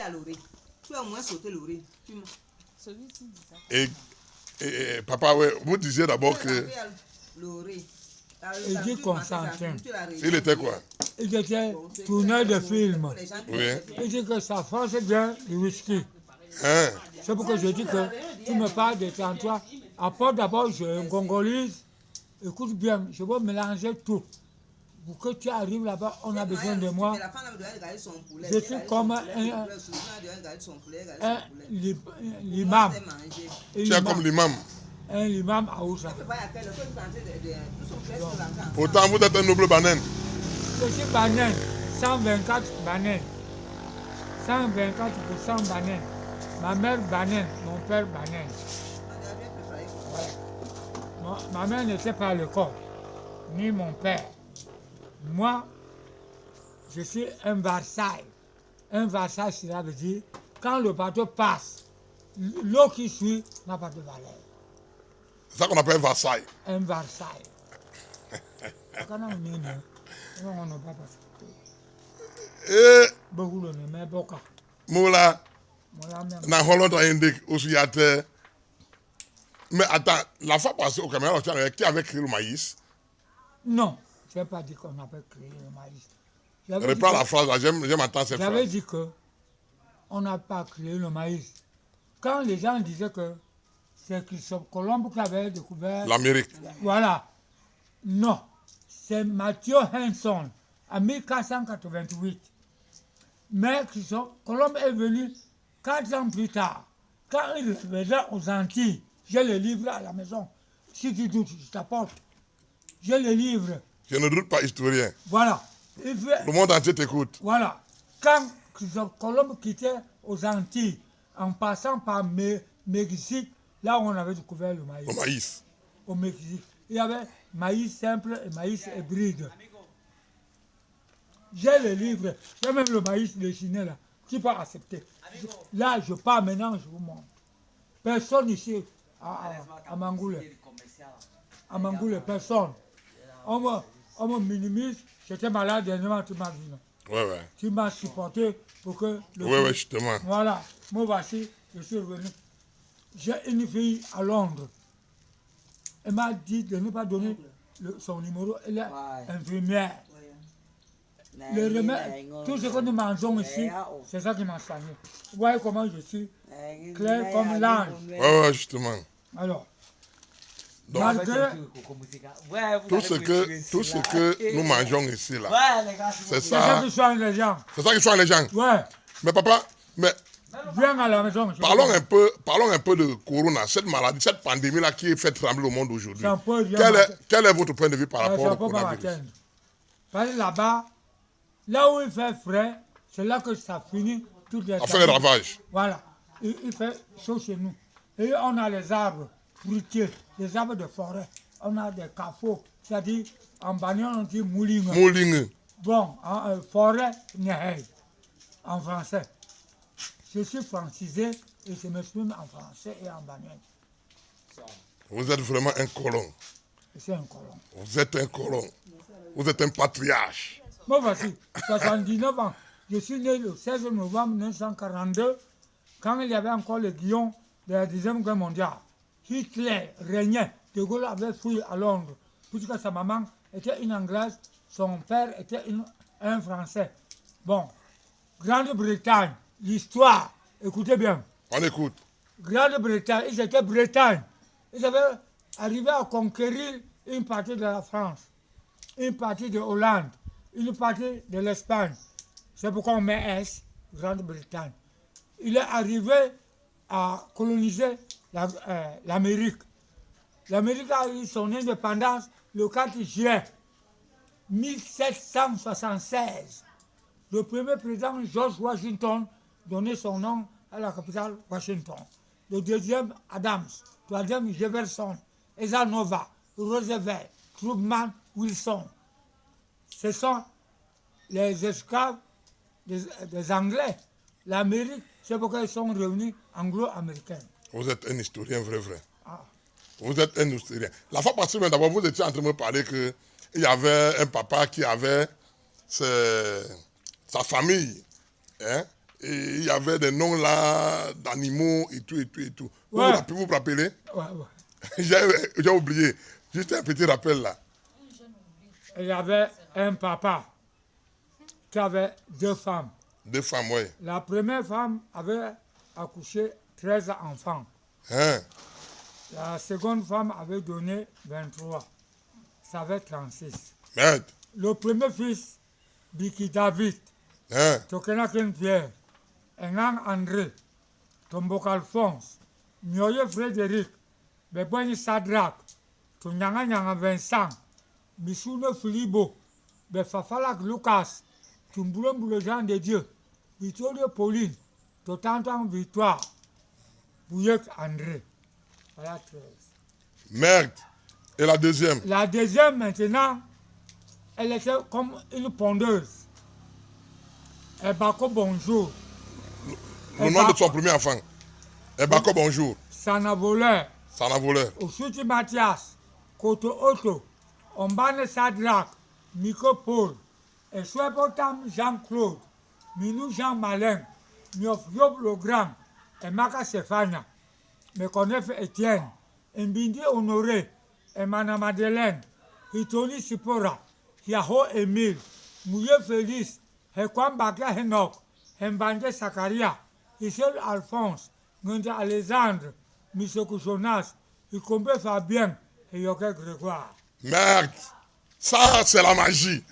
à l'oreille. Tu as au moins sauté l'oreille. Et papa, ouais, vous disiez d'abord que... L'oreille. Il dit Constantin. Il était quoi? Il était tourneur de film. Oui. Il dit que sa force est bien le whisky. Hein? C'est pourquoi je dis que tu me parles de 33. Apporte d'abord, je congolise. Écoute bien, je veux mélanger tout. Pour que tu arrives là-bas, on a besoin de moi. Je suis comme l'imam. Tu es comme l'imam. Un imam à Oussa. Pourtant, vous êtes un noble banane. Je suis banane, 124 bananes. 124% banane. Ma mère banane, mon père banane. Ma mère n'était pas à l'école, ni mon père. Moi, je suis un Versailles. Un Versailles, cela veut dire, quand le bateau passe, l'eau qui suit n'a pas de valeur. C'est ça qu'on appelle Versailles. Un Versailles. Quand on est né, on n'a pas passé. Beaucoup de mais beaucoup. Moula, na Hollande a indiqué aussi à terre. Mais attends, la fois passée au Cameroun, qui avait créé le maïs? Non, je n'ai pas dit qu'on avait créé le maïs. Reprends la phrase, j'aime entendre cette phrase. J'avais dit qu'on n'a pas créé le maïs. Quand les gens disaient que c'est Christophe Colomb qui avait découvert l'Amérique. Voilà. Non, c'est Matthew Henson en 1488. Mais Christophe Colomb est venu 4 ans plus tard. Quand il revenait aux Antilles, j'ai le livre à la maison. Si tu doutes, je t'apporte. J'ai le livre. Je ne doute pas, historien. Voilà. Le monde entier t'écoute. Voilà. Quand Christophe Colomb quittait aux Antilles, en passant par Mexique, là où on avait découvert le maïs. Le maïs. Au Mexique. Il y avait maïs simple et maïs hybride. J'ai le livre, j'ai même le maïs dessiné là. Qui peut accepter? Là, je pars maintenant, je vous montre. Personne ici à Mangoulé. À Mangoulé, personne. On me minimise. J'étais malade dernièrement, tu m'as vu. Ouais. Tu m'as supporté pour que... Ouais, justement. Voilà. Moi, voici, je suis revenu. J'ai une fille à Londres. Elle m'a dit de ne pas donner son numéro. Elle est infirmière. Le remède, tout ce que nous mangeons ici, c'est ça qui m'a soigné. Vous voyez comment je suis clair comme l'ange. Ouais, justement. Alors, donc, malgré tout ce que nous mangeons ici, là, c'est ça. C'est ça qui soigne les gens. C'est ça qui soigne les gens. Ouais. Mais papa, viens à la maison. Parlons un peu de Corona, cette maladie, cette pandémie-là qui fait trembler le monde aujourd'hui. Quel est votre point de vue par rapport au coronavirus? Parce que là-bas, là où il fait frais, c'est là que ça finit toutes les... Ça fait les ravages. Voilà. Il fait chaud chez nous. Et on a les arbres fruitiers, les arbres de forêt. On a des cafots, c'est-à-dire, en bagnole, on dit mouling. Mouling. Bon, en forêt, nehei, en français. Je suis francisé et je m'exprime en français et en bagnole. Vous êtes vraiment un colon. Je suis un colon. Vous êtes un colon. Vous êtes un patriarche. Moi, voici, 79 ans. Je suis né le 16 novembre 1942, quand il y avait encore le guillon de la Deuxième Guerre mondiale. Hitler régnait. De Gaulle avait fui à Londres, puisque sa maman était une Anglaise, son père était un Français. Bon, Grande-Bretagne, l'histoire, écoutez bien. On écoute. Grande-Bretagne, ils étaient Bretagne. Ils avaient arrivé à conquérir une partie de la France, une partie de Hollande, une partie de l'Espagne. C'est pourquoi on met S, Grande-Bretagne. Il est arrivé à coloniser l'Amérique. L'Amérique a eu son indépendance le 4 juillet 1776. Le premier président, George Washington, donnait son nom à la capitale Washington. Le deuxième, Adams. Le troisième, Jefferson, Eisenhower, Roosevelt, Truman, Wilson. Ce sont les esclaves des Anglais. L'Amérique, c'est pourquoi ils sont revenus anglo-américains. Vous êtes un historien vrai. Ah. Vous êtes un historien. La fois passée, d'abord, vous étiez en train de me parler qu'il y avait un papa qui avait sa famille, hein, Et il y avait des noms là, d'animaux et tout, et tout, et tout. Ouais. Vous vous rappelez? Ouais. J'ai oublié. Juste un petit rappel là. Il y avait un papa qui avait 2 femmes. 2 femmes, oui. La première femme avait accouché 13 enfants. Hein? La seconde femme avait donné 23. Ça fait 36. Merde. Le premier fils, Biki David, Hein? Tokenaken Pierre, Engang André, Tombok Alphonse, Mioye Frédéric, Bebogne Sadrak, Tunyanga Nyanga Vincent, Missoune Filibo, Befafalak Lucas, Tumboulomboule Jean de Dieu, Victoria Pauline, Totantan Victoire, Bouyek André. Voilà 13. Merde. Et la deuxième? La deuxième maintenant, elle était comme une pondeuse. Elle bako bonjour. Le nom de son premier enfant. Ebako, bonjour. Sanavoleur. Sana voleur. Osuti Mathias. Koto Otto. Ombane Sadrak. Miko Paul. Et Souepotam Jean-Claude. Minou Jean Malin. Miof Yob le Grand. Et Maka Stéphania. Mekonef Etienne. Mbindi Honoré. Emana Madeleine. Hitoni Sipora. Yaho Emile. Mouye Félix. Hekwam Bakia Henok. Mbanje Zakaria. Isel Alphonse. Ngonde Alexandre. Misoko Jonas. Ikombe Fabien. Et Yoke Grégoire. Merde. Ça, c'est la magie.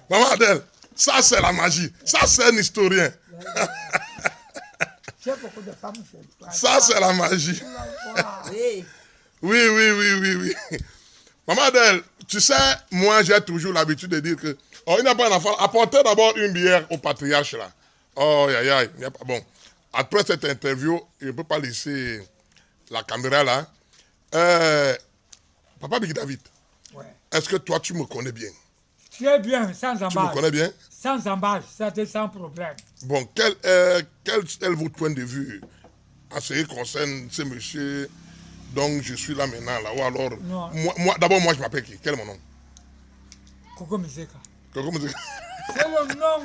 Maman Adèle, ça, c'est la magie. Ça, c'est un historien. J'ai beaucoup de femmes chez toi. Ça, c'est la magie. Oui. Oui. Maman Adèle, tu sais, moi, j'ai toujours l'habitude de dire que, oh, il n'y a pas d'enfant. Apportez d'abord une bière au patriarche, là. Oh, aïe, il n'y a pas. Bon, après cette interview, je ne peux pas laisser la caméra là. Papa Big David, Ouais. est-ce que toi, tu me connais bien? Très bien, sans Tu me embâche. connais bien? Sans embâche, c'était sans problème. Bon, quel est votre point de vue en ce qui concerne ce monsieur dont je suis là maintenant, là, ou alors... Non. D'abord, moi, je m'appelle qui? Quel est mon nom? Coco Miseka. Comment on dit? C'est le nom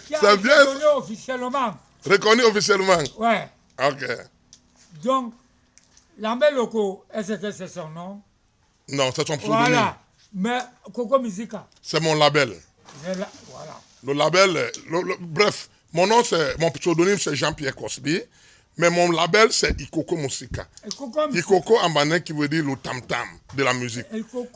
qui a C'est été bien. donné officiellement. Reconnu officiellement. Ouais. Ok. Donc, Lambert Loco, est-ce que c'est son nom? Non, c'est son pseudonyme. Voilà. Mais Coco Miseka, C'est mon label. voilà. Le label, bref, mon pseudonyme c'est Jean-Pierre Cosby, mais mon label c'est Ikoko Musika. Et Coco Miseka. Ikoko en banais qui veut dire le tam-tam de la musique.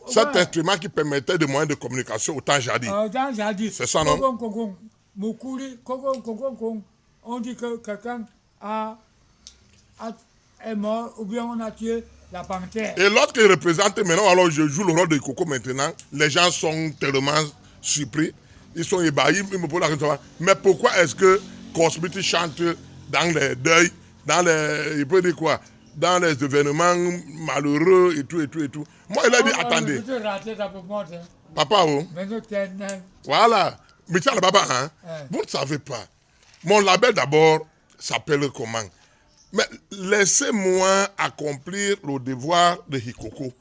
Cet instrument qui permettait des moyens de communication au temps jadis. Dans Jadis. C'est ça, non? Coco, Moukouli, Coco. On dit que quelqu'un est mort ou bien on a tué la panthère. Et lorsqu'il représente maintenant, alors je joue le rôle de Ikoko maintenant, les gens sont tellement surpris, ils sont ébahis, ils me posent la question, mais pourquoi est-ce que Cosby chante dans les deuils, il peut dire quoi, dans les événements malheureux et tout. Moi, il a dit, attendez, papa, oh, voilà, Michel Baba, hein, vous ne savez pas. Mon label d'abord s'appelle comment? Mais laissez-moi accomplir le devoir de Ikoko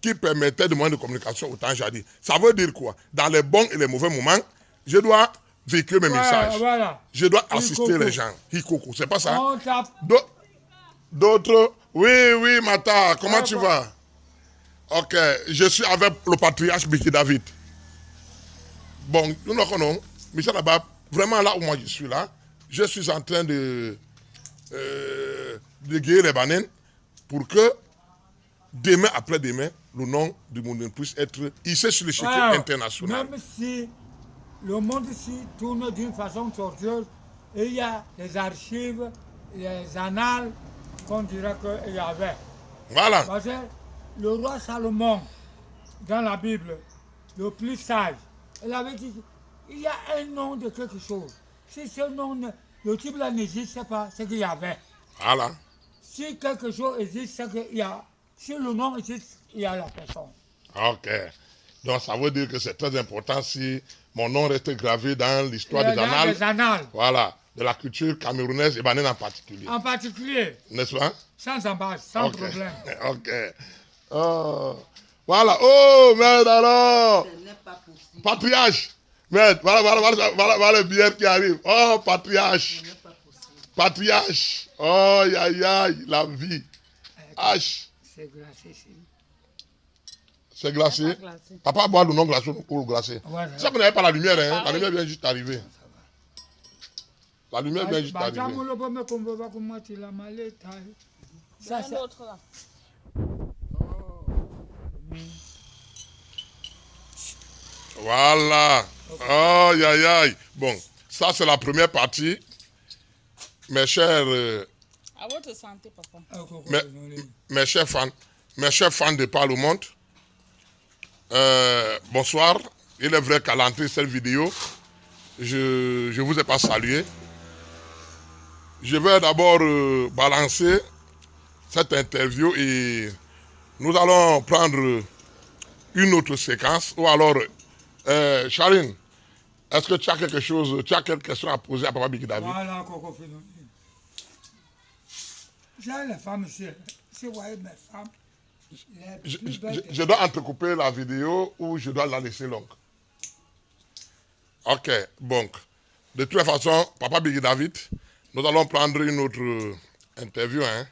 qui permettait de moyens de communication au temps jadis. Ça veut dire quoi? Dans les bons et les mauvais moments, je dois véhiculer mes messages. Voilà. Je dois assister les gens. Ikoko, c'est pas ça? On tape. D'autres, oui, Mata, comment tu vas? Ok, je suis avec le patriarche Biki David. Bon, nous nous connaissons. Michel Abab, vraiment là où moi je suis là, je suis en train de guérir les bananes pour que demain après demain, le nom du monde puisse être hissé sur le chiffre international. Même si le monde ici tourne d'une façon tortueuse, et il y a les archives, les annales qu'on dirait qu'il y avait. Voilà. Parce que le roi Salomon, dans la Bible, le plus sage, il avait dit il y a un nom de quelque chose. Si ce nom, le type là n'existe pas, c'est qu'il y avait. Voilà. Si quelque chose existe, c'est qu'il y a. Si le nom existe, il y a la personne. Ok. Donc ça veut dire que c'est très important si mon nom reste gravé dans l'histoire des annales. Voilà. De la culture camerounaise et banane en particulier. En particulier. N'est-ce pas? Sans embâche, sans problème. Ok. Oh. Voilà. Oh, merde alors. Ce n'est pas possible. Patriarche. Merde, voilà le bière qui arrive. Oh, patriarche. Ce n'est pas possible. Patriarche. Oh, aïe, aïe, la vie. H. C'est glacé, C'est glacé. Pas glacé. Papa boit le non glacé ou le glacé. Voilà. C'est ça qu'on n'avait pas la lumière, hein. Ah, La oui. lumière vient juste d'arriver. La lumière vient juste d'arriver. Ça, Un autre là. Voilà. Oh, aïe, aïe. Bon, ça c'est la première partie. Mes chers, À votre santé, papa. mes chers fans de Par le Monde, bonsoir. Il est vrai qu'à l'entrée de cette vidéo, je ne vous ai pas salué. Je vais d'abord balancer cette interview et nous allons prendre une autre séquence. Ou alors, Charline, est-ce que tu as quelque chose, tu as quelques questions à poser à Papa Biggie David? Voilà, Coco Phénomène. J'ai les femmes, si vous voyez mes femmes, les plus belles. Je dois entrecouper la vidéo ou je dois la laisser longue? Ok, donc, de toute façon, Papa Biggie David, nous allons prendre une autre interview, hein.